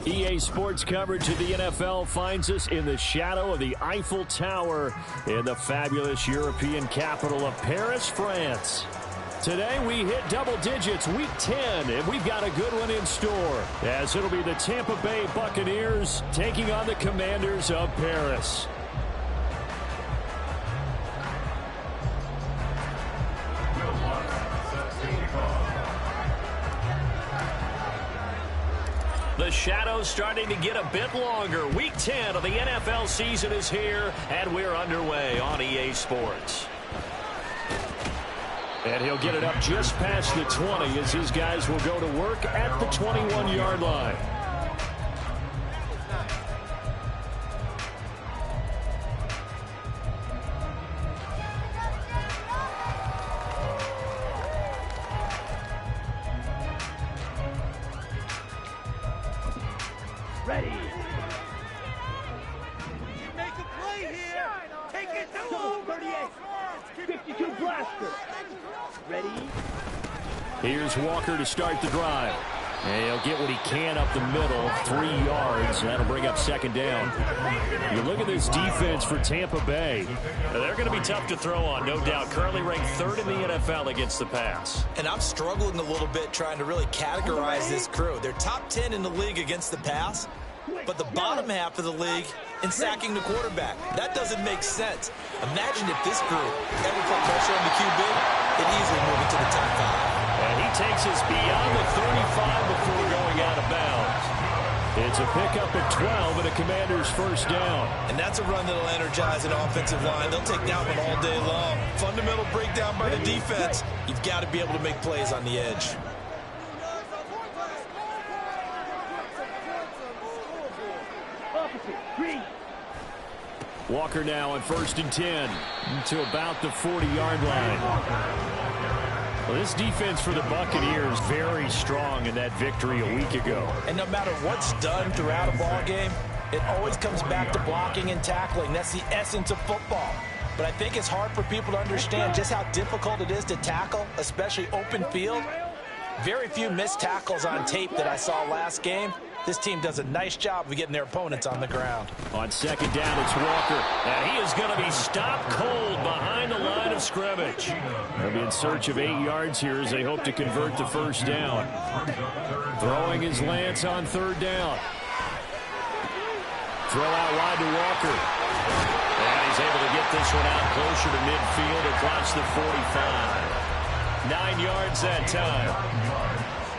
EA Sports coverage of the NFL finds us in the shadow of the Eiffel Tower in the fabulous European capital of Paris, France. Today we hit double digits, week 10, and we've got a good one in store, as it'll be the Tampa Bay Buccaneers taking on the Commanders of Paris. The shadow's starting to get a bit longer. Week 10 of the NFL season is here, and we're underway on EA Sports. And he'll get it up just past the 20 as his guys will go to work at the 21-yard line. Ready. Make a play here. Take it to him. 38. 52 blaster. Ready. Here's Walker to start the drive. And he'll get what he can up the middle, 3 yards. That'll bring up second down. You look at this defense for Tampa Bay. They're going to be tough to throw on, no doubt. Currently ranked 3rd in the NFL against the pass. And I'm struggling a little bit trying to really categorize this crew. They're top 10 in the league against the pass, but the bottom half of the league in sacking the quarterback. That doesn't make sense. Imagine if this group ever put pressure on the QB, it'd easily move it to the top 5. And he takes us beyond the 35 before going out of bounds. It's a pickup at 12 and a Commander's first down. And that's a run that'll energize an offensive line. They'll take that one all day long. Fundamental breakdown by the defense. You've got to be able to make plays on the edge. Walker now on 1st and 10 to about the 40-yard line. Well, this defense for the Buccaneers very strong in that victory a week ago. And no matter what's done throughout a ball game, it always comes back to blocking and tackling. That's the essence of football. But I think it's hard for people to understand just how difficult it is to tackle, especially open field. Very few missed tackles on tape that I saw last game. This team does a nice job of getting their opponents on the ground. On second down, it's Walker. And he is going to be stopped cold behind the line of scrimmage. They'll be in search of 8 yards here as they hope to convert the first down. Throwing his Lance on 3rd down. Throw out wide to Walker. And he's able to get this one out closer to midfield across the 45. 9 yards that time.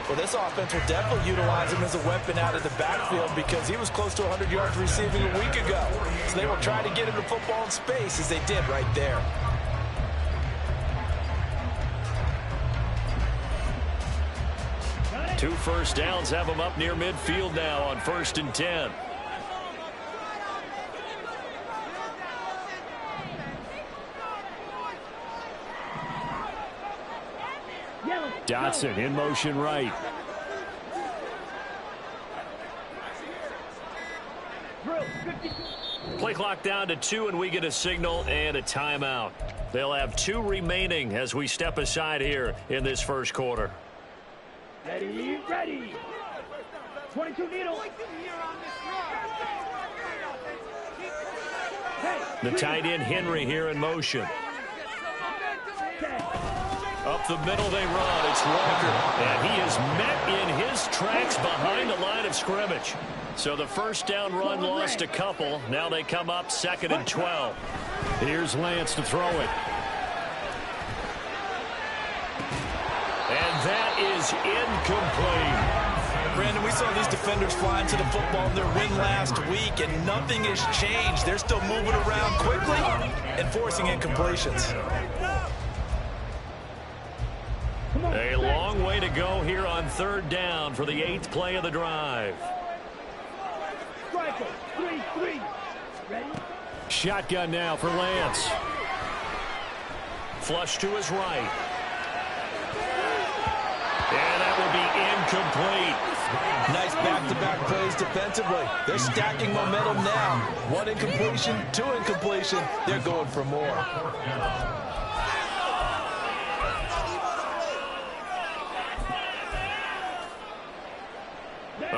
Well, this offense will definitely utilize him as a weapon out of the backfield because he was close to 100 yards receiving a week ago. So they will try to get him the football in space as they did right there. Two first downs have him up near midfield now on 1st and 10. Dotson in motion right. Play clock down to 2, and we get a signal and a timeout. They'll have 2 remaining as we step aside here in this first quarter. Ready, ready. 22 needle. The tight end Henry here in motion. Up the middle they run. It's Walker. And he is met in his tracks behind the line of scrimmage. So the first down run lost a couple. Now they come up 2nd and 12. Here's Lance to throw it. And that is incomplete. Brandon, we saw these defenders fly into the football in their win last week, and nothing has changed. They're still moving around quickly and forcing incompletions. A long way to go here on 3rd down for the 8th play of the drive. Striker, 3-3. Ready? Shotgun now for Lance. Flush to his right. And that will be incomplete. Nice back-to-back plays defensively. They're stacking momentum now. 1 incompletion, 2 incompletion. They're going for more.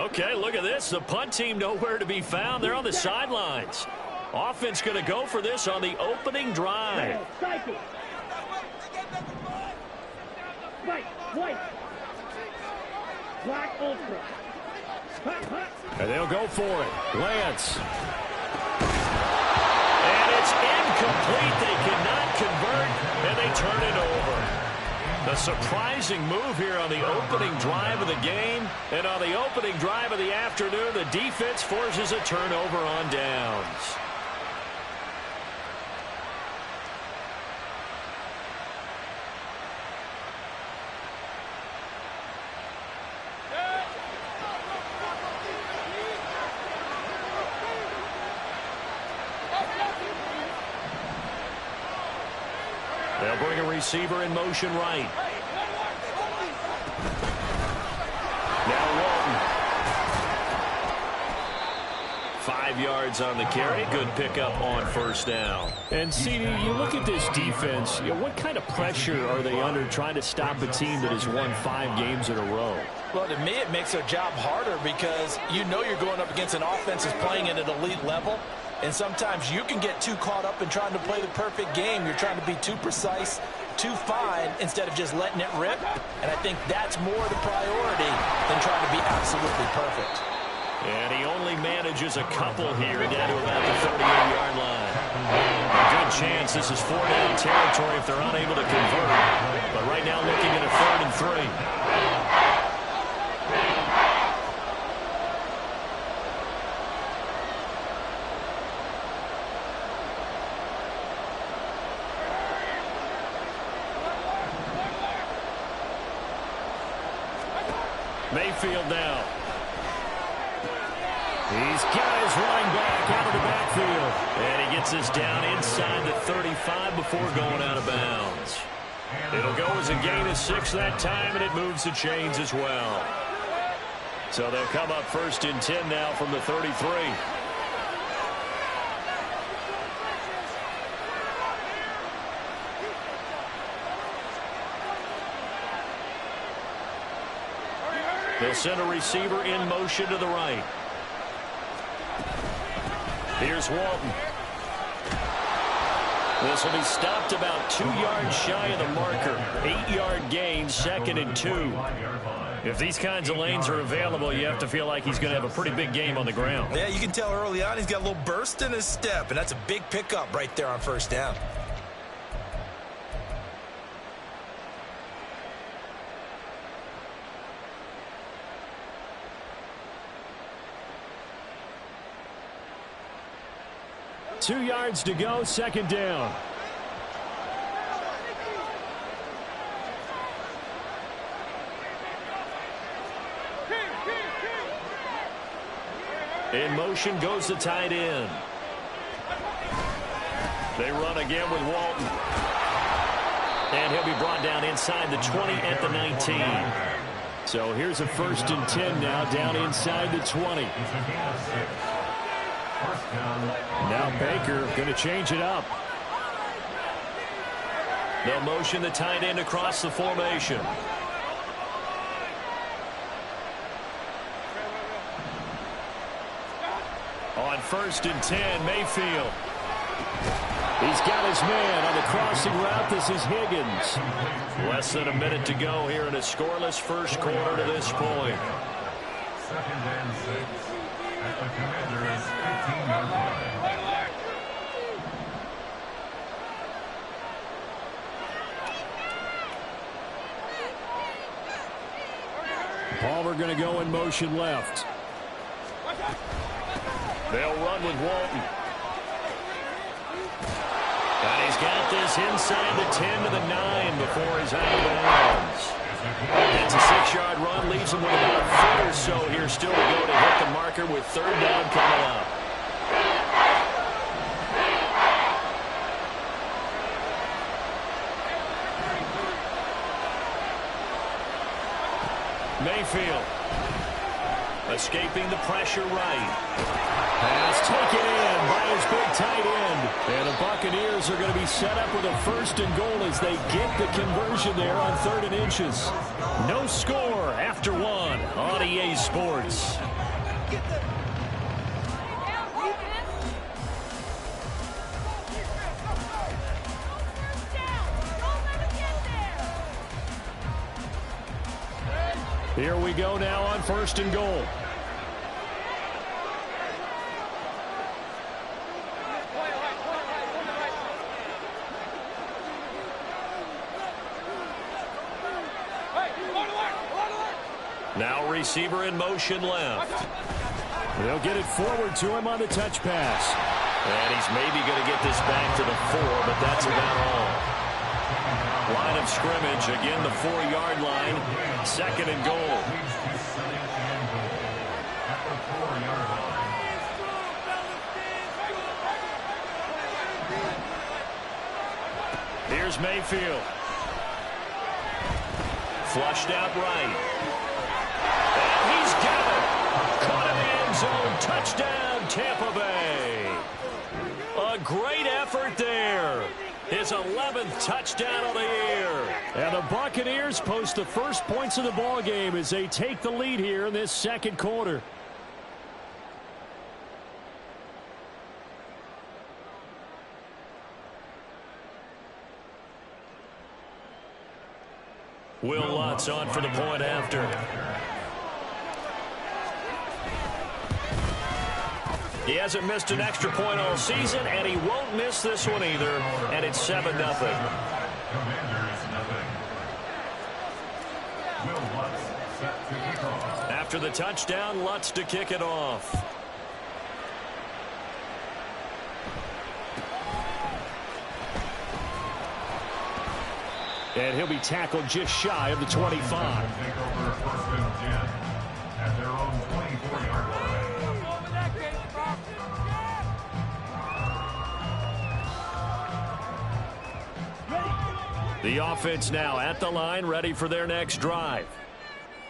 Okay, look at this. The punt team nowhere to be found. They're on the sidelines. Offense going to go for this on the opening drive. White. Black ultra. And they'll go for it. Lance. And it's incomplete. They cannot convert, and they turn it over. A surprising move here on the opening drive of the game. And on the opening drive of the afternoon, the defense forces a turnover on downs. They'll bring a receiver in motion right. Now Walton. 5 yards on the carry. Good pickup on first down. And, CD, you look at this defense, what kind of pressure are they under trying to stop a team that has won 5 games in a row? Well, to me, it makes their job harder because you know you're going up against an offense that's playing at an elite level. And sometimes you can get too caught up in trying to play the perfect game. You're trying to be too precise, too fine, instead of just letting it rip. And I think that's more the priority than trying to be absolutely perfect. And he only manages a couple here down to about the 38-yard line. A good chance this is 4-down territory if they're unable to convert. But right now looking at a 3rd and 3. Mayfield now. He's got his running back out of the backfield. And he gets this down inside the 35 before going out of bounds. It'll go as a gain of 6 that time, and it moves the chains as well. So they'll come up 1st and 10 now from the 33. They'll send a receiver in motion to the right. Here's Walton. This will be stopped about 2 yards shy of the marker. 8-yard gain, 2nd and 2. If these kinds of lanes are available, you have to feel like he's going to have a pretty big game on the ground. Yeah, you can tell early on he's got a little burst in his step, and that's a big pickup right there on first down. Two yards to go, 2nd down. In motion goes the tight end. They run again with Walton. And he'll be brought down inside the 20 at the 19. So here's a 1st and 10 now, down inside the 20. Now Baker going to change it up. They'll motion the tight end across the formation. On 1st and 10, Mayfield. He's got his man on the crossing route. This is Higgins. Less than a minute to go here in a scoreless first quarter to this point. 2nd and 6 at the Commander's 18-yard line. Palmer going to go in motion left. They'll run with Walton. And he's got this inside the 10 to the 9 before he's out of bounds. That's a 6-yard run, leaves him with about a foot or so here still to go to hit the marker with 3rd down coming up. Mayfield escaping the pressure right. Pass taken in by his big tight end. And the Buccaneers are going to be set up with a 1st and goal as they get the conversion there on 3rd and inches. No score after 1 on EA Sports. Here we go now on 1st and goal. Now receiver in motion left. They'll get it forward to him on the touch pass. And he's maybe going to get this back to the 4, but that's about all. Line of scrimmage, again the 4-yard line. 2nd and goal. Here's Mayfield. Flushed out right. And he's got it. Caught in the end zone. Touchdown, Tampa Bay. A great effort there. His 11th touchdown of the year. And the Buccaneers post the first points of the ball game as they take the lead here in this 2nd quarter. Will Lutz on for the point after. He hasn't missed an extra point all season, and he won't miss this one either. And it's 7-0. After the touchdown, Lutz to kick it off. And he'll be tackled just shy of the 25. Take over 1st and 10 at their own 24-yard line. The offense now at the line, ready for their next drive.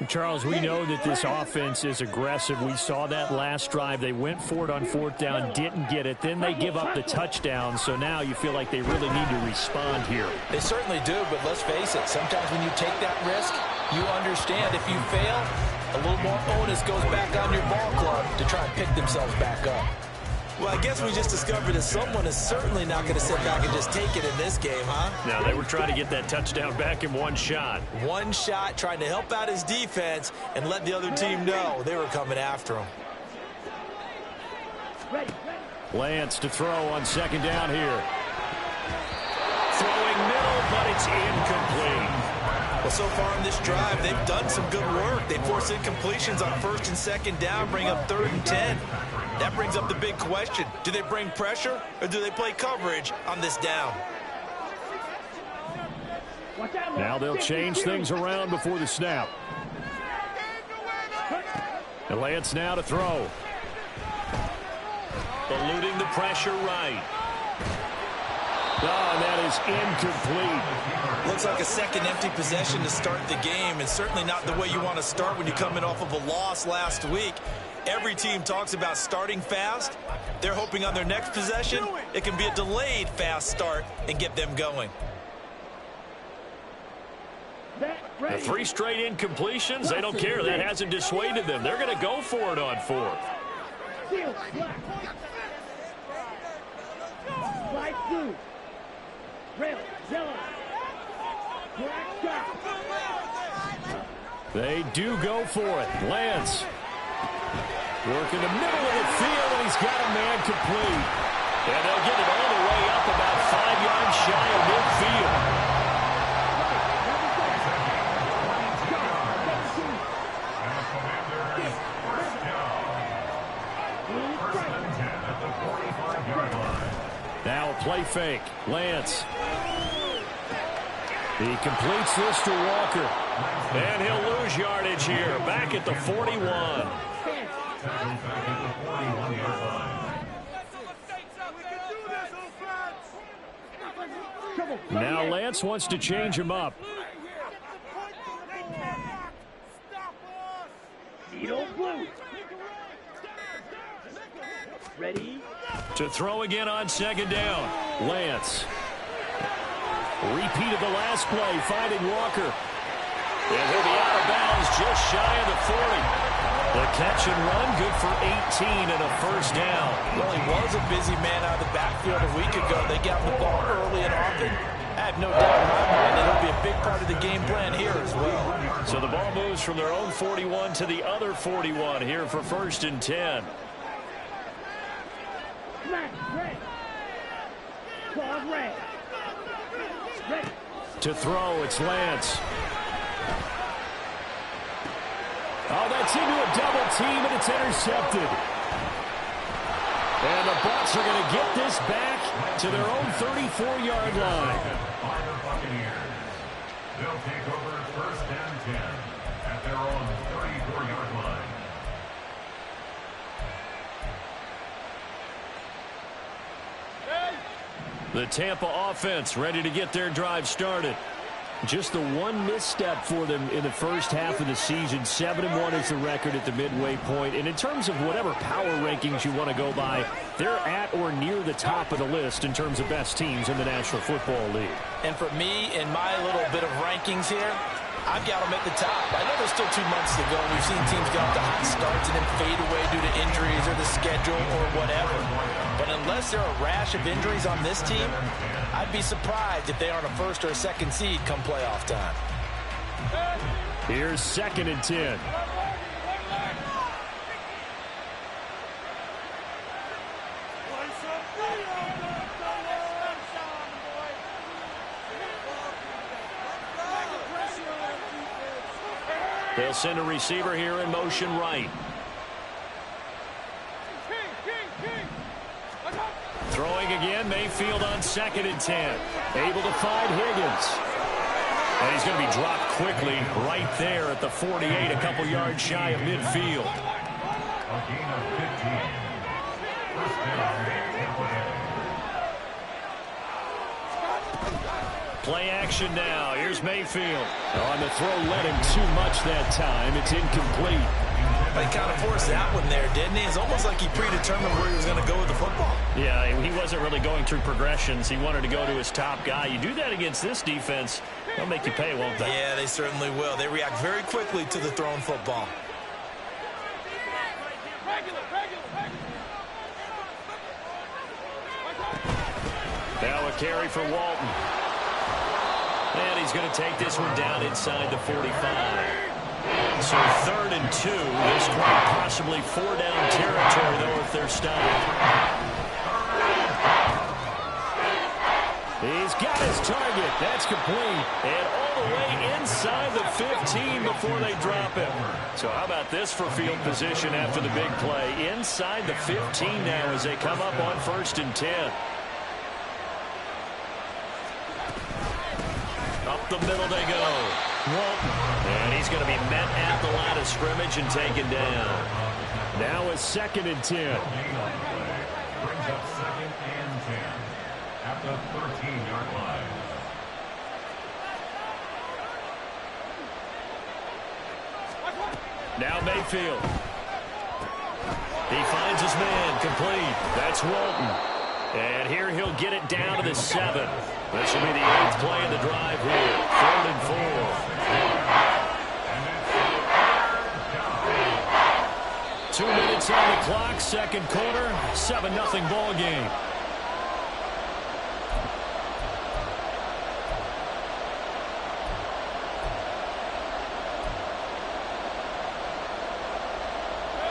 Charles, we know that this offense is aggressive. We saw that last drive. They went for it on 4th down, didn't get it. Then they give up the touchdown, so now you feel like they really need to respond here. They certainly do, but let's face it. Sometimes when you take that risk, you understand if you fail, a little more onus goes back on your ball club to try and pick themselves back up. Well, I guess we just discovered that someone is certainly not going to sit back and just take it in this game, huh? Now, they were trying to get that touchdown back in one shot. One shot, trying to help out his defense and let the other team know they were coming after him. Lance to throw on 2nd down here. Throwing middle, but it's incomplete. Well, so far in this drive, they've done some good work. They force incompletions on 1st and 2nd down, bring up 3rd and 10. That brings up the big question. Do they bring pressure or do they play coverage on this down? Now they'll change things around before the snap. And Lance now to throw. Eluding the pressure right. Oh, and that is incomplete. Looks like a second empty possession to start the game, and certainly not the way you want to start when you're coming off of a loss last week. Every team talks about starting fast. They're hoping on their next possession, it can be a delayed fast start and get them going. The 3 straight incompletions, they don't care. That hasn't dissuaded them. They're going to go for it on 4th. They do go for it. Lance working the middle of the field, and he's got a man complete. And they'll get it all the way up about 5 yards shy of midfield. Now a play fake. Lance. He completes this to Walker. And he'll lose yardage here. Back at the 41. Now Lance wants to change him up. Ready? To throw again on 2nd down. Lance. Repeat of the last play, finding Walker. And he'll be out of bounds just shy of the 40. The catch and run, good for 18 and a first down. Well, he was a busy man out of the backfield a week ago. They got the ball early and often. I have no doubt in my mind that it'll be a big part of the game plan here as well. So the ball moves from their own 41 to the other 41 here for first and 10. To throw, it's Lance. Oh, that's into a double team, and it's intercepted. And the Bucs are going to get this back to their own 34-yard line. They'll take over first and 10 at their own 34-yard line. The Tampa offense ready to get their drive started. Just the one misstep for them in the first half of the season. 7-1 is the record at the midway point. And in terms of whatever power rankings you want to go by, they're at or near the top of the list in terms of best teams in the National Football League. And for me, in my little bit of rankings here, I've got them at the top. I know there's still 2 months to go. We've seen teams get off to hot starts and then fade away due to injuries or the schedule or whatever. But unless there are a rash of injuries on this team, I'd be surprised if they aren't a first or a second seed come playoff time. Here's second and 10. They'll send a receiver here in motion right. Throwing again, Mayfield on second and 10. Able to find Higgins. And he's going to be dropped quickly right there at the 48, a couple yards shy of midfield. A gain of 15. First down, Tampa Bay. Play action now. Here's Mayfield. On the throw, led him too much that time. It's incomplete. He kind of forced that one there, didn't he? It's almost like he predetermined where he was going to go with the football. Yeah, he wasn't really going through progressions. He wanted to go to his top guy. You do that against this defense, they'll make you pay, won't they? Yeah, they certainly will. They react very quickly to the thrown football. Now a carry for Walton. And he's going to take this one down inside the 45. So 3rd and 2. This quite possibly 4-down territory, though, if they're stopped. He's got his target. That's complete. And all the way inside the 15 before they drop him. So how about this for field position after the big play? Inside the 15 now as they come up on 1st and 10. Up the middle they go. Walton. And he's going to be met at the line of scrimmage and taken down. Now a 2nd and 10. Brings up 2nd and 10 at the 13-yard line. Now Mayfield. He finds his man complete. That's Walton. And here he'll get it down to the 7. This will be the 8th play of the drive here. 3rd and 4. 2 minutes on the clock, second quarter, 7-0 ball game.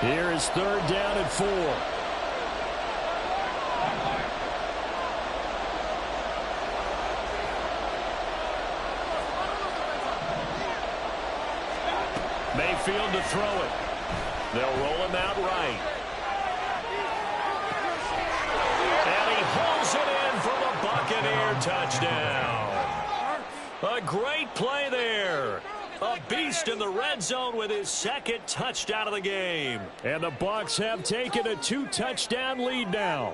Here is 3rd down and 4. Mayfield to throw it. They'll roll him out right. And he hauls it in for the Buccaneer touchdown. A great play there. A beast in the red zone with his 2nd touchdown of the game. And the Bucs have taken a 2-touchdown lead now.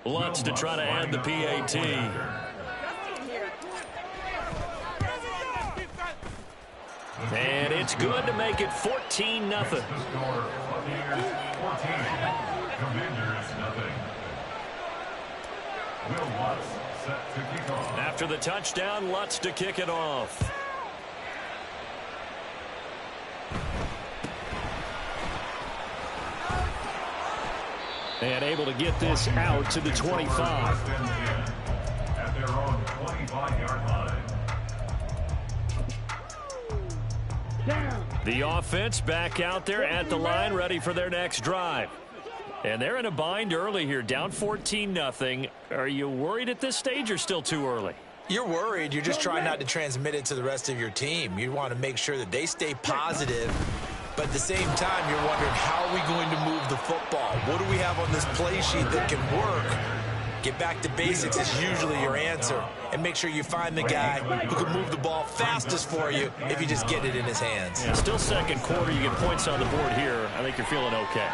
Lutz to try to add the PAT. And it's good to make it 14-0. Score, Buccaneers 14, Commanders nothing. Will Lutz set After the touchdown, Lutz to kick it off. And able to get this out to the 25. At their own 25-yard line. The offense back out there at the line, ready for their next drive. And they're in a bind early here, down 14-0. Are you worried at this stage or still too early? You're worried. You're just trying not to transmit it to the rest of your team. You want to make sure that they stay positive, but at the same time, you're wondering, how are we going to move the football? What do we have on this play sheet that can work? Get back to basics is usually your answer, and make sure you find the guy who can move the ball fastest for you if you just get it in his hands. Yeah, still second quarter. You get points on the board here. I think you're feeling okay.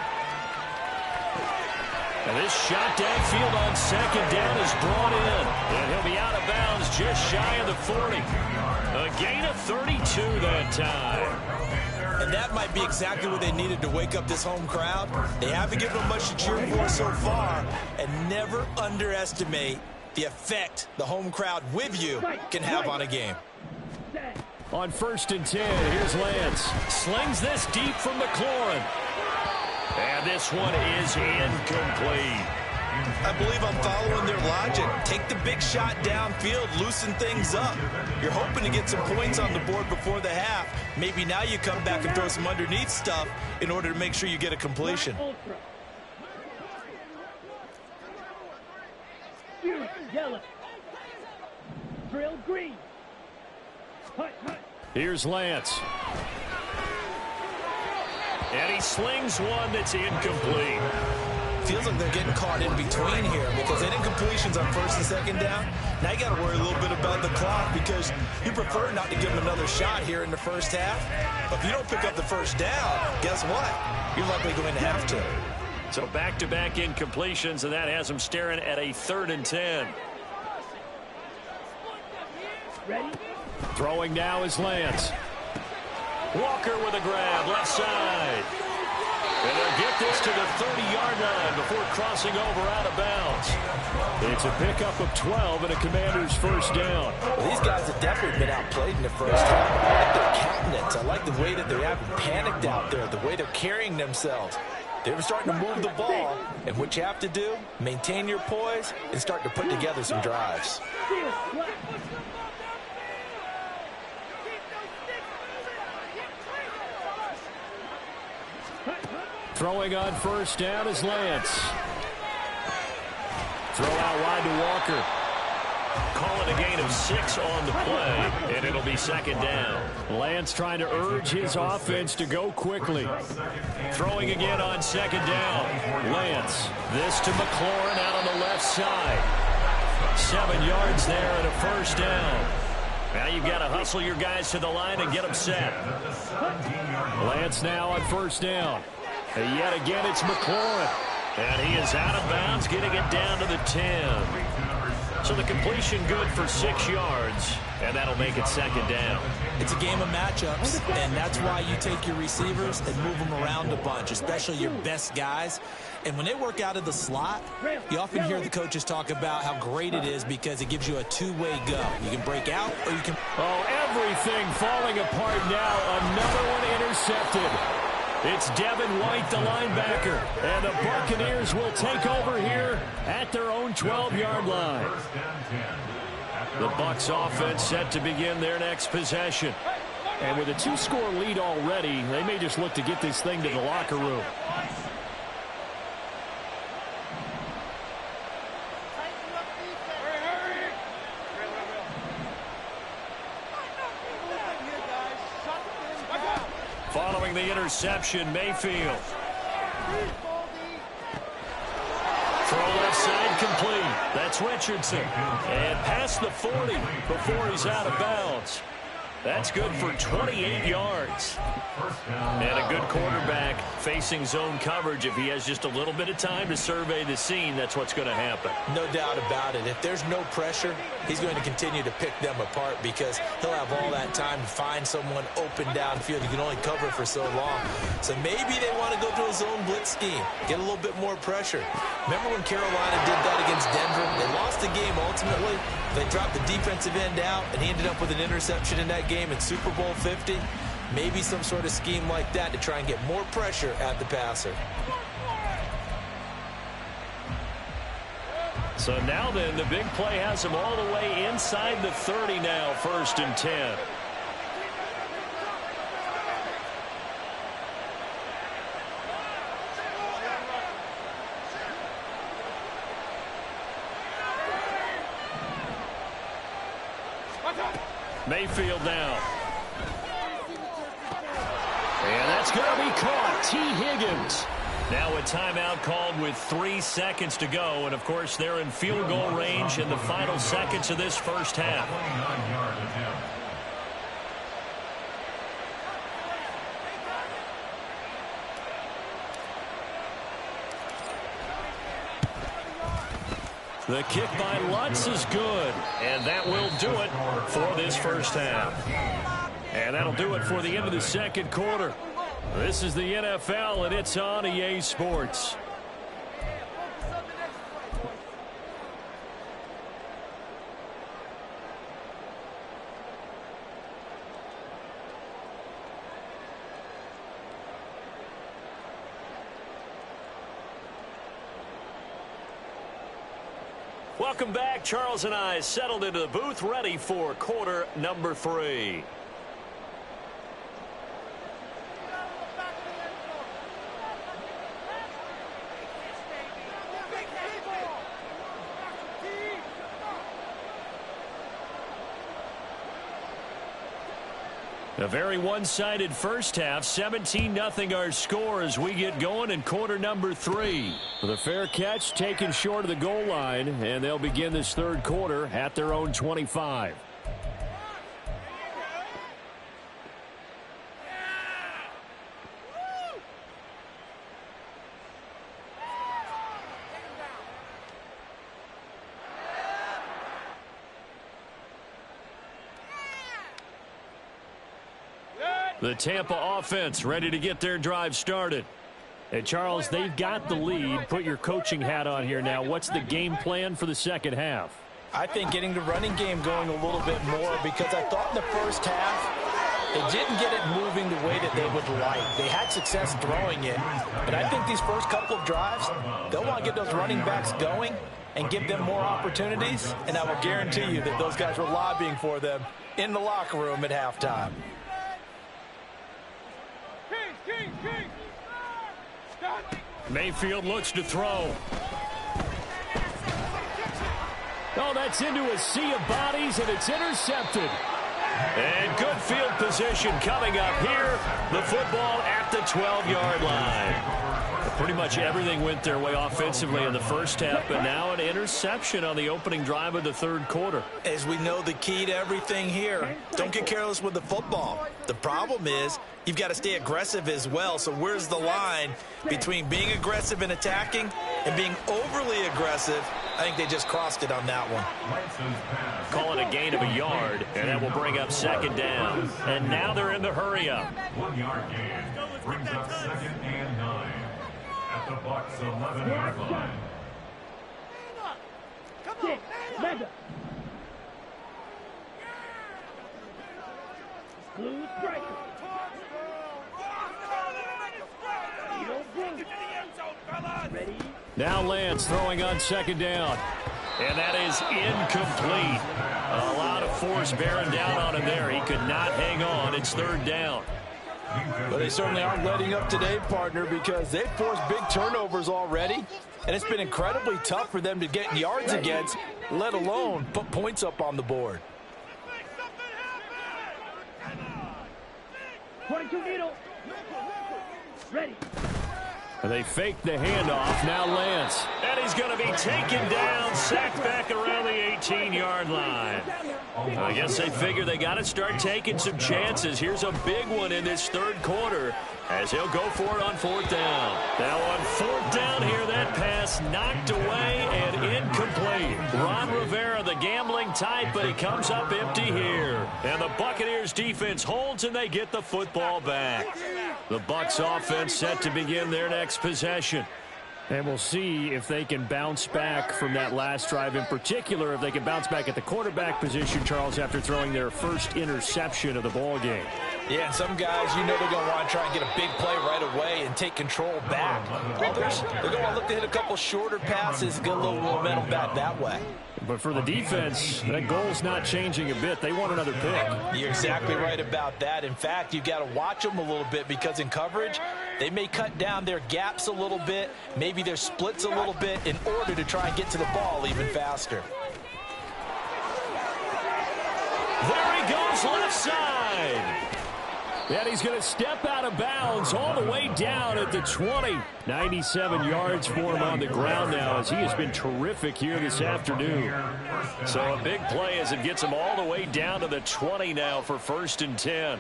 And this shot downfield on second down is brought in. And he'll be out of bounds just shy of the 40. A gain of 32 that time. And that might be exactly what they needed to wake up this home crowd. They haven't given them much to cheer for so far. And never underestimate the effect the home crowd with you can have on a game. On 1st and 10, here's Lance. Slings this deep from McLaurin. And this one is incomplete. I believe I'm following their logic. Take the big shot downfield, loosen things up. You're hoping to get some points on the board before the half. Maybe now you come back and throw some underneath stuff in order to make sure you get a completion. Yellow. Drill green. Here's Lance. And he slings one that's incomplete. Feels like they're getting caught in between here because they didn't completions on 1st and 2nd down. Now you got to worry a little bit about the clock because you prefer not to give them another shot here in the first half. But if you don't pick up the first down, guess what? You're likely going to have to. So back-to-back incompletions, and that has them staring at a 3rd and 10. Ready? Throwing now is Lance. Walker with a grab, left side. And they'll get this to the 30-yard line before crossing over out of bounds. It's a pickup of 12 and a Commander's first down. Well, these guys have definitely been outplayed in the first half. I like their countenance. I like the way that they haven't panicked out there, the way they're carrying themselves. They're starting to move the ball, and what you have to do, maintain your poise and start to put together some drives. Throwing on 1st down is Lance. Throw out wide to Walker. Call it a gain of 6 on the play, and it'll be 2nd down. Lance trying to urge his offense to go quickly. Throwing again on 2nd down. Lance. This to McLaurin out on the left side. 7 yards there and a 1st down. Now you've got to hustle your guys to the line and get them set. Lance now on 1st down. And yet again, it's McLaurin. And he is out of bounds, getting it down to the 10. So the completion good for 6 yards, and that'll make it 2nd down. It's a game of matchups, and that's why you take your receivers and move them around a bunch, especially your best guys. And when they work out of the slot, you often hear the coaches talk about how great it is because it gives you a two-way go. You can break out or you can... Oh, everything falling apart now. Another one intercepted. It's Devin White, the linebacker, and the Buccaneers will take over here at their own 12-yard line. The Bucs offense set to begin their next possession. And with a 2-score lead already, they may just look to get this thing to the locker room. Following the interception, Mayfield. Throw left side complete. That's Richardson. And past the 40 before he's out of bounds. That's good for 28 yards. And a good quarterback facing zone coverage. If he has just a little bit of time to survey the scene, that's what's going to happen. No doubt about it. If there's no pressure, he's going to continue to pick them apart because he'll have all that time to find someone open downfield. You can only cover for so long. So maybe they want to go to a zone blitz scheme, get a little bit more pressure. Remember when Carolina did that against Denver? They lost the game ultimately. They dropped the defensive end out, and he ended up with an interception in that game in Super Bowl 50. Maybe some sort of scheme like that to try and get more pressure at the passer. So now then, the big play has him all the way inside the 30 now, 1st and 10. Mayfield now. And that's going to be caught. T. Higgins. Now a timeout called with 3 seconds to go. And, of course, they're in field goal range in the final seconds of this first half. The kick by Lutz is good, and that will do it for this first half. And that'll do it for the end of the second quarter. This is the NFL, and it's on EA Sports. Welcome back. Charles and I settled into the booth, ready for quarter number 3. A very one-sided first half, 17-0 our score as we get going in quarter number 3. The fair catch taken short of the goal line, and they'll begin this third quarter at their own 25. The Tampa offense ready to get their drive started. And, Charles, they've got the lead. Put your coaching hat on here now. What's the game plan for the second half? I think getting the running game going a little bit more because I thought in the first half they didn't get it moving the way that they would like. They had success throwing it, but I think these first couple of drives, they'll want to get those running backs going and give them more opportunities, and I will guarantee you that those guys were lobbying for them in the locker room at halftime. Mayfield looks to throw. Oh, that's into a sea of bodies, and it's intercepted. And good field position coming up here. The football at the 12-yard line. Pretty much everything went their way offensively in the first half, but now an interception on the opening drive of the third quarter. As we know, the key to everything here, don't get careless with the football. The problem is you've got to stay aggressive as well. So where's the line between being aggressive and attacking and being overly aggressive? I think they just crossed it on that one. Call it a gain of a yard, and that will bring up second down. And now they're in the hurry-up. 1 yard gain brings up 2nd and 9 at the Bucs 11-yard line. Come on, Mega. Blue striker. Ready? Now Lance throwing on second down. And that is incomplete. A lot of force bearing down on him there. He could not hang on. It's third down. But they certainly aren't letting up today, partner, because they've forced big turnovers already. And it's been incredibly tough for them to get yards against, let alone put points up on the board. 22 needle. Ready. They fake the handoff. Now Lance. And he's going to be taken down, sacked back around the 18-yard line. I guess they figure they got to start taking some chances. Here's a big one in this third quarter as he'll go for it on fourth down. Now on fourth down here, that pass knocked away and incomplete. Ron Rivera, the gambling type, but he comes up empty here. And the Buccaneers defense holds and they get the football back. The Bucs offense set to begin their next possession. And we'll see if they can bounce back from that last drive. In particular, if they can bounce back at the quarterback position, Charles, after throwing their first interception of the ball game. Yeah, and some guys, you know they're going to want to try and get a big play right away and take control back. Others, they're going to look to hit a couple shorter passes, get a little momentum back that way. But for the defense, that goal's not changing a bit. They want another pick. You're exactly right about that. In fact, you've got to watch them a little bit because in coverage, they may cut down their gaps a little bit, maybe their splits a little bit in order to try and get to the ball even faster. There he goes left side. And he's going to step out of bounds all the way down at the 20. 97 yards for him on the ground now as he has been terrific here this afternoon. So a big play as it gets him all the way down to the 20 now for 1st and 10.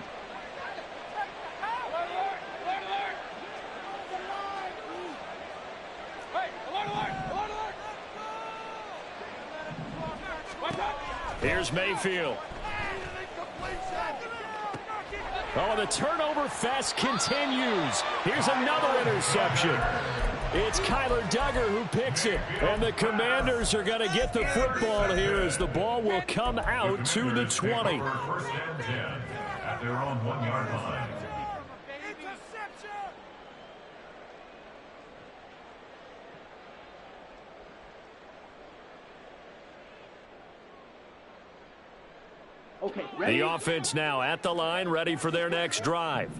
Here's Mayfield. Oh, the turnover fest continues. Here's another interception. It's Kyler Duggar who picks it. And the Commanders are going to get the football here as the ball will come out to the 20. 1st and 10 at their own 1-yard line. Okay, ready? The offense now at the line, ready for their next drive.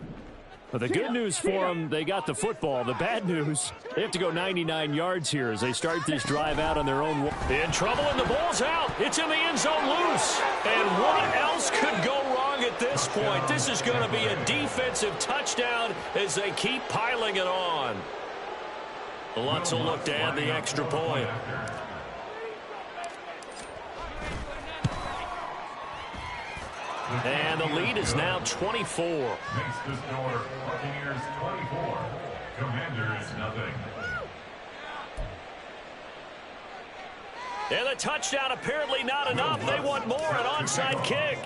But the good news for them, they got the football. The bad news, they have to go 99 yards here as they start this drive out on their own. In trouble, and the ball's out. It's in the end zone loose. And what else could go wrong at this point? This is going to be a defensive touchdown as they keep piling it on. Lutz will look to add the extra point. And the lead is now 24. Makes the score Buccaneers 24, Commanders nothing. And the touchdown apparently not enough. They want more, an onside kick.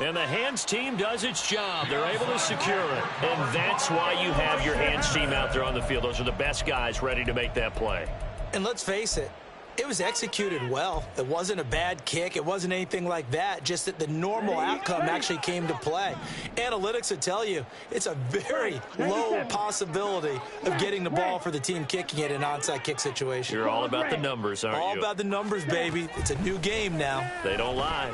And the hands team does its job. They're able to secure it. And that's why you have your hands team out there on the field. Those are the best guys ready to make that play. And let's face it, it was executed well. It wasn't a bad kick. It wasn't anything like that. Just that the normal outcome actually came to play. Analytics would tell you it's a very low possibility of getting the ball for the team kicking it in an onside kick situation. You're all about the numbers, aren't you? All about the numbers, baby. It's a new game now. They don't lie.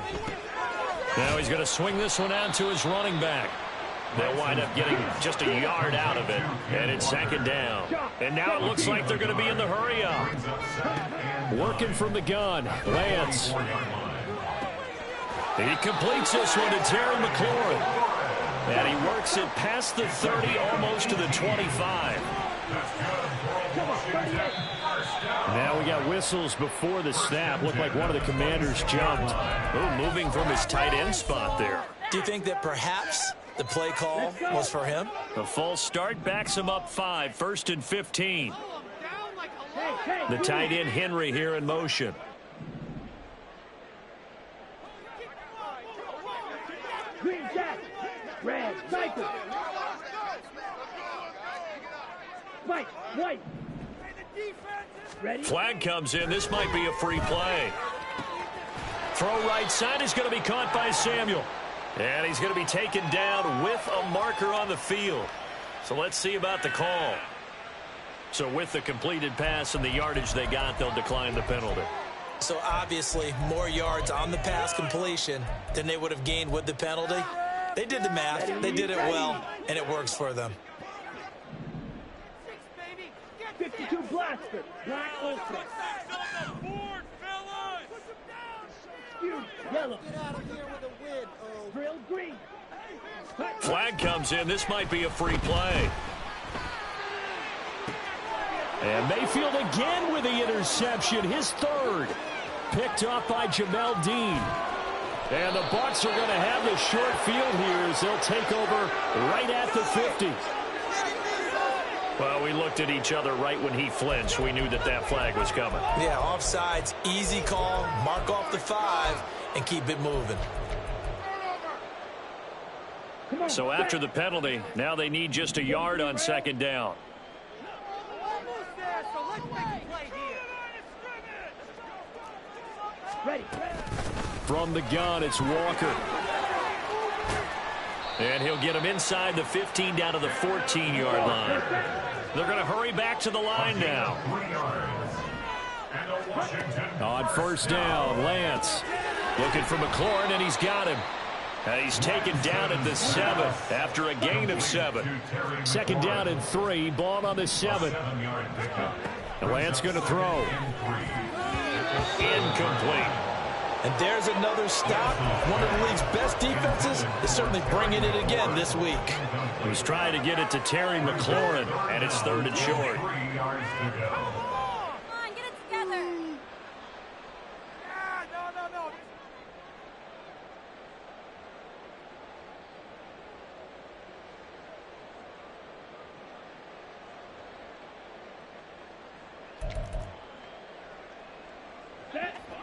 Now he's going to swing this one out to his running back. They'll wind up getting just a yard out of it. And it's 2nd down. And now it looks like they're going to be in the hurry up. Working from the gun, Lance. He completes this one to Terry McLaurin. And he works it past the 30, almost to the 25. Now we got whistles before the snap. Looked like one of the Commanders jumped. Moving from his tight end spot there. Do you think that perhaps the play call was for him? The false start backs him up 5, 1st and 15. The tight end Henry here in motion. Green Jack. Red. Sniper. White. White. Ready? Flag comes in. This might be a free play. Throw right side is going to be caught by Samuel. And he's going to be taken down with a marker on the field. So let's see about the call. So with the completed pass and the yardage they got, they'll decline the penalty. So obviously more yards on the pass completion than they would have gained with the penalty. They did the math. They did it well, and it works for them. 52 blaster. Black ultra. Yellow. Get out of here with a win. Drill green. Flag comes comes in. This might be a free play. And Mayfield again with the interception, his third. Picked off by Jamel Dean. And the Bucs are going to have the short field here as they'll take over right at the 50. Well, we looked at each other right when he flinched. We knew that that flag was coming. Yeah, offsides, easy call, mark off the 5, and keep it moving. So after the penalty, now they need just a yard on second down. From the gun, it's Walker. And he'll get him inside the 15 down to the 14-yard line. They're going to hurry back to the line now. On first down, Lance looking for McLaurin, and he's got him. And he's taken down at the 7 after a gain of 7. Second down and 3, ball on the 7. And Lance going to throw. Incomplete. And there's another stop. One of the league's best defenses is certainly bringing it again this week. He's trying to get it to Terry McLaurin, and it's third and short. Come on, get it together. No.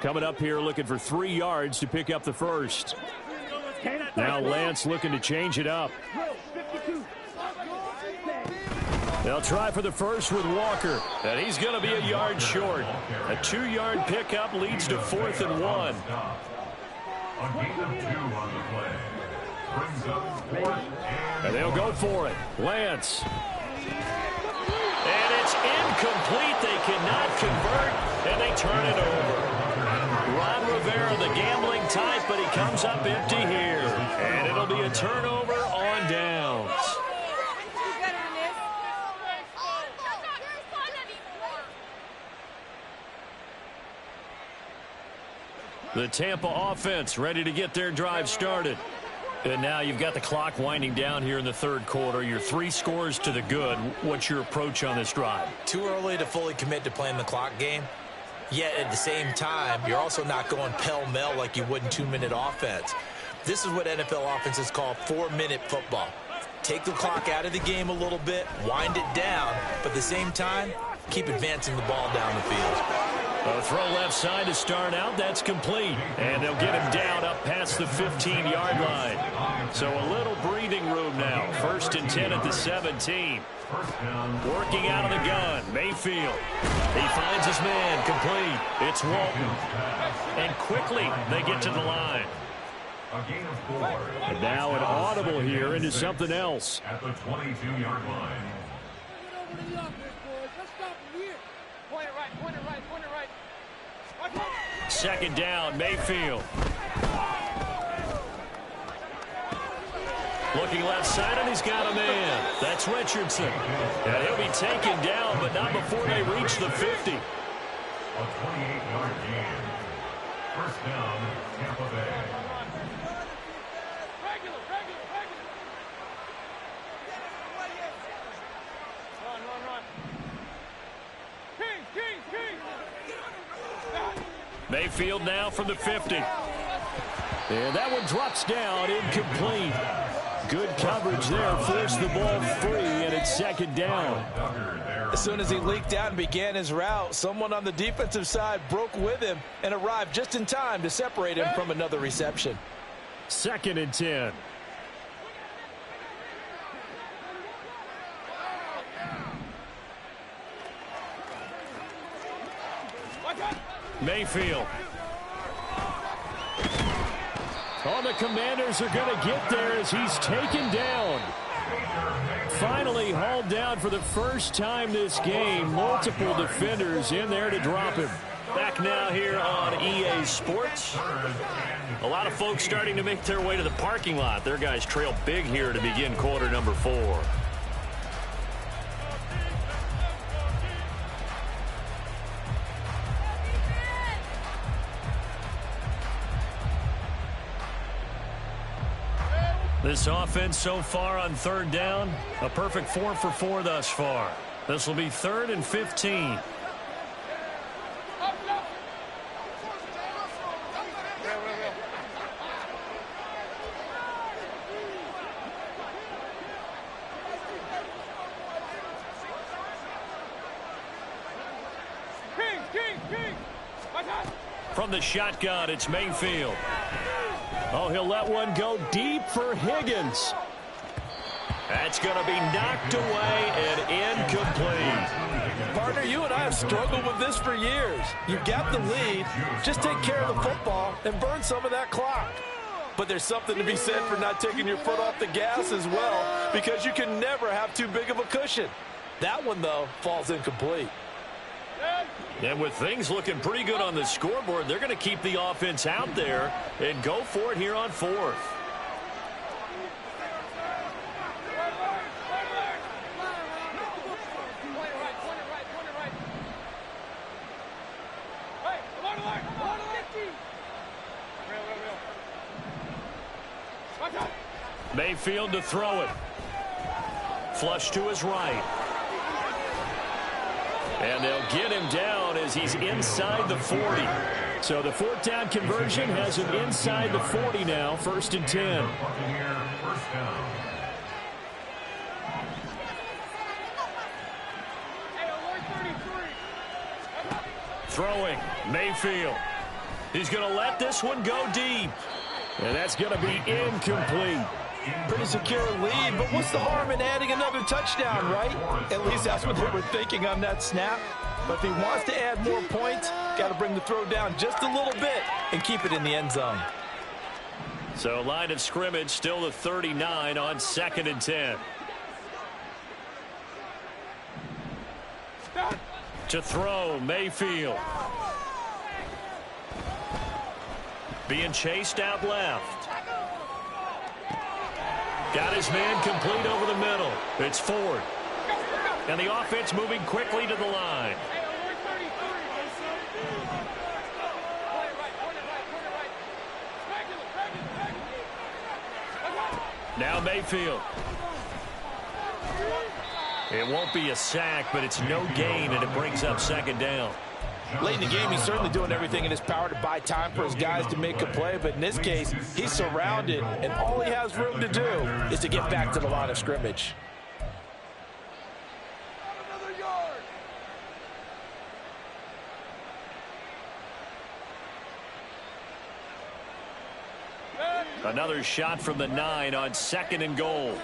Coming up here looking for 3 yards to pick up the first. Now Lance looking to change it up. They'll try for the first with Walker, and he's going to be a yard short. A 2-yard pickup leads to 4th and 1. And they'll go for it. Lance. And it's incomplete. They cannot convert, and they turn it over. Ron Rivera, the gambling type, but he comes up empty here. And it'll be a turnover on downs. The Tampa offense ready to get their drive started. And now you've got the clock winding down here in the third quarter. You're 3 scores to the good. What's your approach on this drive? Too early to fully commit to playing the clock game. Yet at the same time, you're also not going pell-mell like you would in 2-minute offense. This is what NFL offenses call 4-minute football. Take the clock out of the game a little bit, wind it down, but at the same time, keep advancing the ball down the field. A throw left side to start out. That's complete. And they'll get him down up past the 15-yard line. So a little breathing room now. 1st and 10 at the 17. Working out of the gun. Mayfield. He finds his man. Complete. It's Walton. And quickly they get to the line. And now an audible here into something else. At the 22-yard line. Second down, Mayfield. Looking left side, and he's got a man. That's Richardson. And he'll be taken down, but not before they reach the 50. A 28-yard gain. First down, Tampa Bay. Mayfield now from the 50. And that one drops down, incomplete. Good coverage there, forced the ball free, and it's second down. As soon as he leaked out and began his route, someone on the defensive side broke with him and arrived just in time to separate him from another reception. 2nd and 10. Mayfield. Oh, the Commanders are going to get there as he's taken down. Finally hauled down for the first time this game. Multiple defenders in there to drop him. Back now here on EA Sports. A lot of folks starting to make their way to the parking lot. Their guys trail big here to begin quarter number 4. This offense so far on third down, a perfect 4 for 4 thus far. This will be 3rd and 15. From the shotgun, it's Mayfield. Oh, he'll let one go deep for Higgins. That's going to be knocked away and incomplete. Partner, you and I have struggled with this for years. You've got the lead. Just take care of the football and burn some of that clock. But there's something to be said for not taking your foot off the gas as well, because you can never have too big of a cushion. That one, though, falls incomplete. And with things looking pretty good on the scoreboard, they're going to keep the offense out there and go for it here on 4th. Mayfield to throw it. Flush to his right. And they'll get him down as he's inside the 40. So the 4th down conversion has him inside the 40 now, 1st and 10. Throwing, Mayfield. He's going to let this one go deep. And that's going to be incomplete. Pretty secure lead, but what's the harm in adding another touchdown, right? At least that's what they were thinking on that snap. But if he wants to add more points, got to bring the throw down just a little bit and keep it in the end zone. So line of scrimmage still the 39 on 2nd and 10. To throw, Mayfield. Being chased out left. Got his man complete over the middle. It's Ford. And the offense moving quickly to the line. Now Mayfield. It won't be a sack, but it's no gain, and it brings up 2nd down. Late in the game, he's certainly doing everything in his power to buy time for his guys to make a play. But in this case, he's surrounded, and all he has room to do is to get back to the line of scrimmage. Another shot from the 9 on 2nd and goal.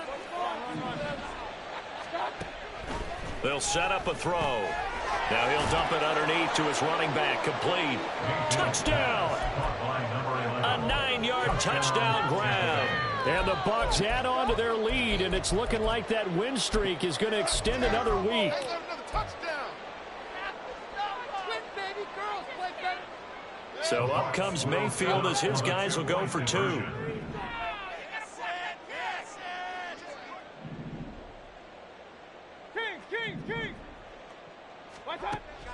They'll set up a throw. Now he'll dump it underneath to his running back. Complete. Touchdown! A 9-yard touchdown grab. And the Bucs add on to their lead, and it's looking like that win streak is going to extend another week. So up comes Mayfield as his guys will go for 2.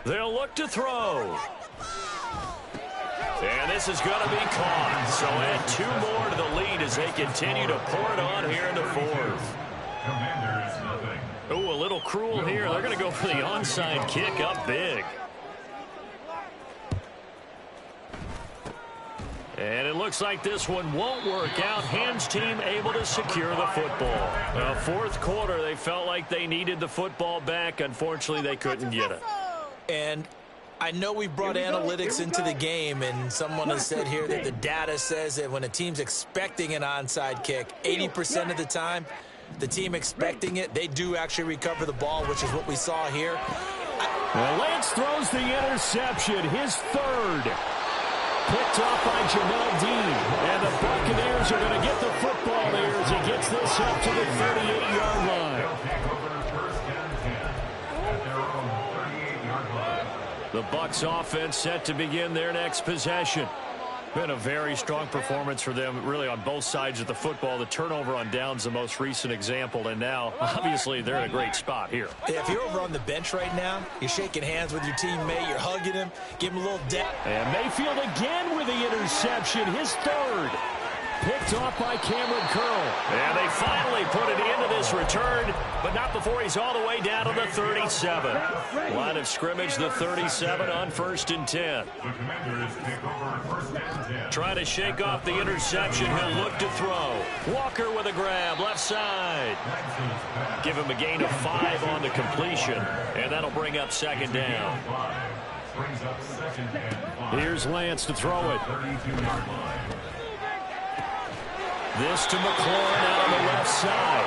They'll look to throw. And this is going to be caught. So add 2 more to the lead as they continue to pour it on here in the 4th. Oh, a little cruel here. They're going to go for the onside kick up big. And it looks like this one won't work out. Ham's team able to secure the football. 4th quarter, they felt like they needed the football back. Unfortunately, they couldn't get it. And I know we brought analytics into the game, and someone has said here that the data says that when a team's expecting an onside kick, 80% of the time, the team expecting it, they do actually recover the ball, which is what we saw here. Well, Lance throws the interception, his 3rd. Picked off by Jamel Dean. And the Buccaneers are going to get the football there as he gets this up to the 38-yard line. The Bucs offense set to begin their next possession. Been a very strong performance for them, really, on both sides of the football. The turnover on downs, the most recent example, and now, obviously, they're in a great spot here. Yeah, if you're over on the bench right now, you're shaking hands with your teammate, you're hugging him, give him a little dap. And Mayfield again with the interception, his 3rd. Picked off by Cameron Curl. And they finally put it into this return, but not before he's all the way down to the 37. Line of scrimmage, the 37 on 1st and 10. The Commanders take over 1st and 10. Trying to shake off the interception. He'll look to throw. Walker with a grab, left side. Give him a gain of 5 on the completion, and that'll bring up 2nd down. Brings up 2nd and 5. Here's Lance to throw it. 32-yard line. This to McLaurin out on the left side.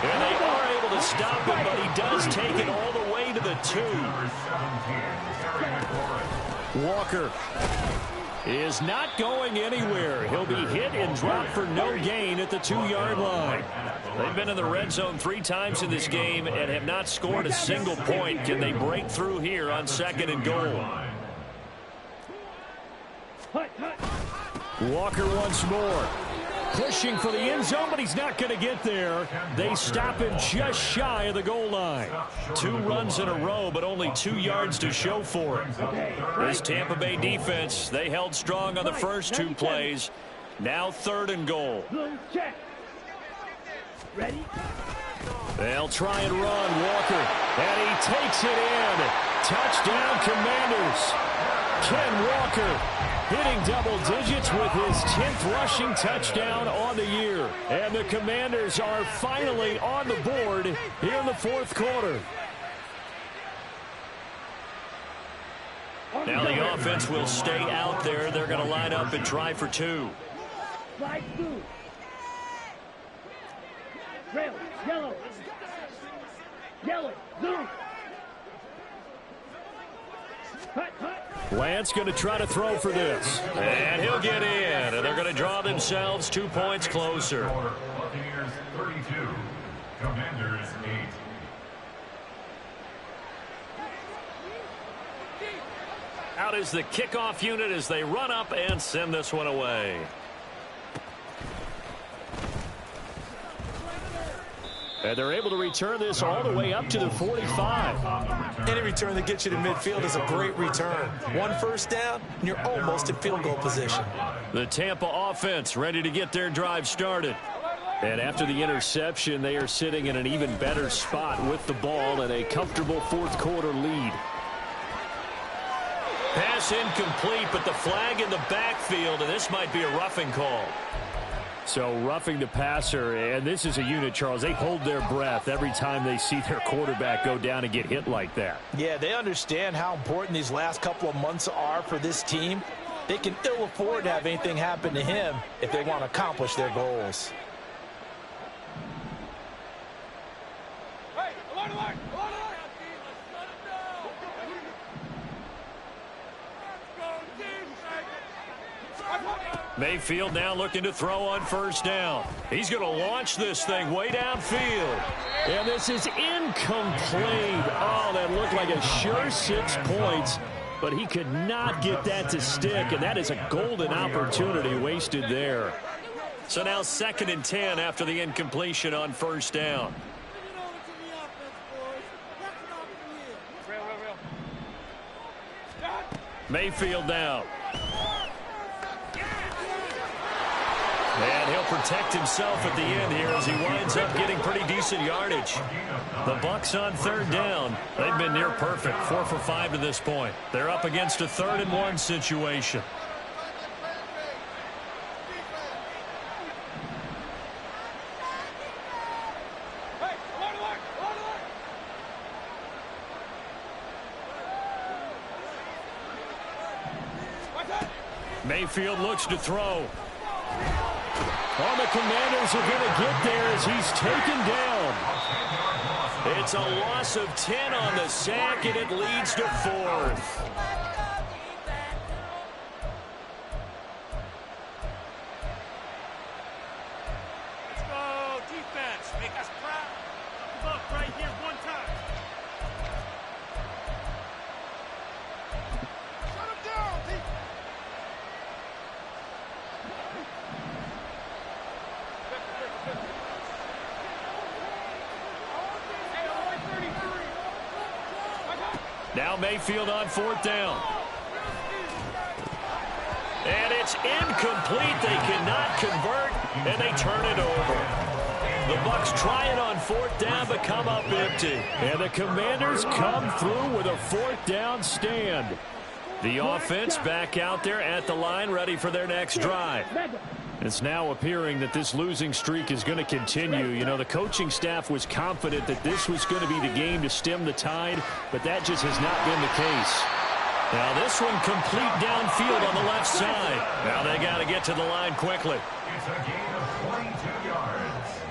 And they are able to stop him, but he does take it all the way to the 2. Number 17, Terry McLaurin. Walker is not going anywhere. He'll be hit and dropped for no gain at the 2-yard line. They've been in the red zone 3 times in this game and have not scored a single point. Can they break through here on 2nd and goal? Walker once more. Pushing for the end zone, but he's not going to get there. They stop him just shy of the goal line. 2 runs in a row, but only 2 yards to show for it. This Tampa Bay defense, they held strong on the first 2 plays. Now 3rd and goal. Ready? They'll try and run, Walker, and he takes it in. Touchdown, Commanders. Ken Walker hitting double digits with his 10th rushing touchdown on the year. And the Commanders are finally on the board here in the 4th quarter. Now the offense will stay out there. They're going to line up and try for 2. Slide through. Rail, yellow. Yellow, zoom. Lance going to try to throw for this. And he'll get in, and they're going to draw themselves 2 points closer. Buccaneers 32, Commanders 8. Out is the kickoff unit as they run up and send this one away. And they're able to return this all the way up to the 45. Any return that gets you to midfield is a great return. 1 first down, and you're almost in field goal position. The Tampa offense ready to get their drive started. And after the interception, they are sitting in an even better spot with the ball and a comfortable 4th quarter lead. Pass incomplete, but the flag in the backfield, and this might be a roughing call. So roughing the passer, and this is a unit, Charles. They hold their breath every time they see their quarterback go down and get hit like that. Yeah, they understand how important these last couple of months are for this team. They can ill afford to have anything happen to him if they want to accomplish their goals. Mayfield now looking to throw on 1st down. He's going to launch this thing way downfield. And this is incomplete. Oh, that looked like a sure 6 points. But he could not get that to stick, and that is a golden opportunity wasted there. So now 2nd and 10 after the incompletion on 1st down. Mayfield now. And he'll protect himself at the end here as he winds up getting pretty decent yardage. The Bucs on 3rd down. They've been near perfect, 4 for 5 to this point. They're up against a 3rd and 1 situation. Mayfield looks to throw. All the Commanders are going to get there as he's taken down. It's a loss of 10 on the sack, and it leads to 4th. Let's go, defense. Make us proud. Look, right here, one time. Shut him down, defense. Now Mayfield on 4th down. And it's It's incomplete. They cannot convert, and they turn it over. The Bucs try it on 4th down, but come up empty. And the Commanders come through with a 4th down stand. The offense back out there at the line, ready for their next drive. It's now appearing that this losing streak is going to continue. You know, the coaching staff was confident that this was going to be the game to stem the tide, but that just has not been the case. Now this one complete downfield on the left side. Now they got to get to the line quickly. It's a gain of 22 yards.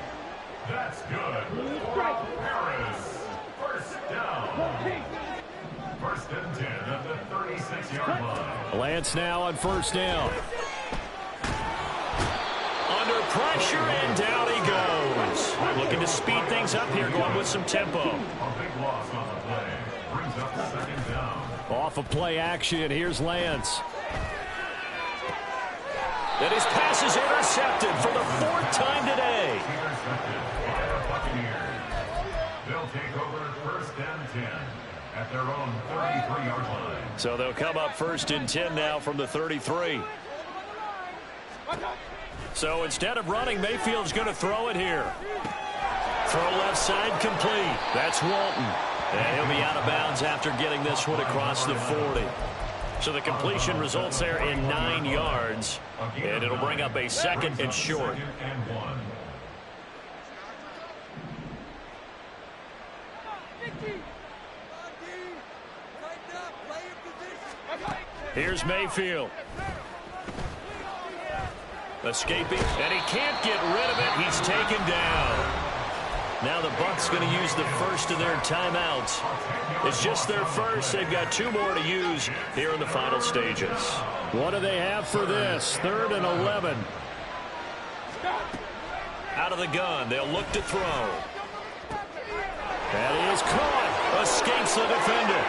That's good for Harris. First down. First and 10 at the 36-yard line. Lance now on 1st down. Under pressure, and down he goes. Looking to speed things up here, going with some tempo. A big loss on the play. Brings up 2nd down. Off of play action, here's Lance. And his pass is intercepted for the 4th time today. Intercepted by the Buccaneers. They'll take over 1st and 10 at their own 33-yard line. So they'll come up 1st and 10 now from the 33. So instead of running, Mayfield's going to throw it here. Throw left side complete. That's Walton. And he'll be out of bounds after getting this one across the 40. So the completion results there in 9 yards. And it'll bring up a 2nd and short. 2nd and 1. Here's Mayfield. Escaping, and he can't get rid of it. He's taken down. Now the Bucs going to use the first of their timeouts. It's just their first. They've got 2 more to use here in the final stages. What do they have for this? 3rd and 11. Out of the gun. They'll look to throw. That is caught. Escapes the defender.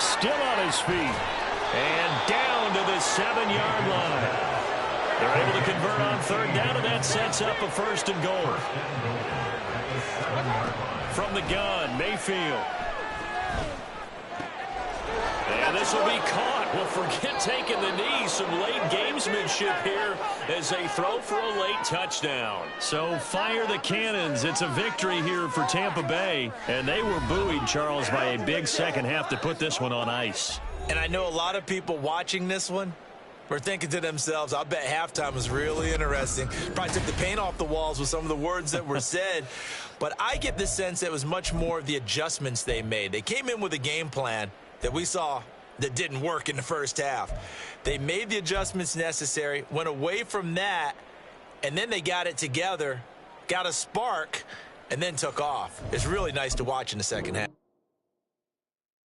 Still on his feet. And down to the 7-yard line. They're able to convert on 3rd down, and that sets up a 1st and goal. From the gun, Mayfield. And this will be caught. Well, forget taking the knee. Some late gamesmanship here as they throw for a late touchdown. So fire the cannons. It's a victory here for Tampa Bay. And they were buoyed, Charles, by a big second half to put this one on ice. And I know a lot of people watching this one were thinking to themselves, I bet halftime was really interesting. Probably took the paint off the walls with some of the words that were said. But I get the sense that it was much more of the adjustments they made. They came in with a game plan that we saw that didn't work in the first half. They made the adjustments necessary, went away from that, and then they got it together, got a spark, and then took off. It's really nice to watch in the second half.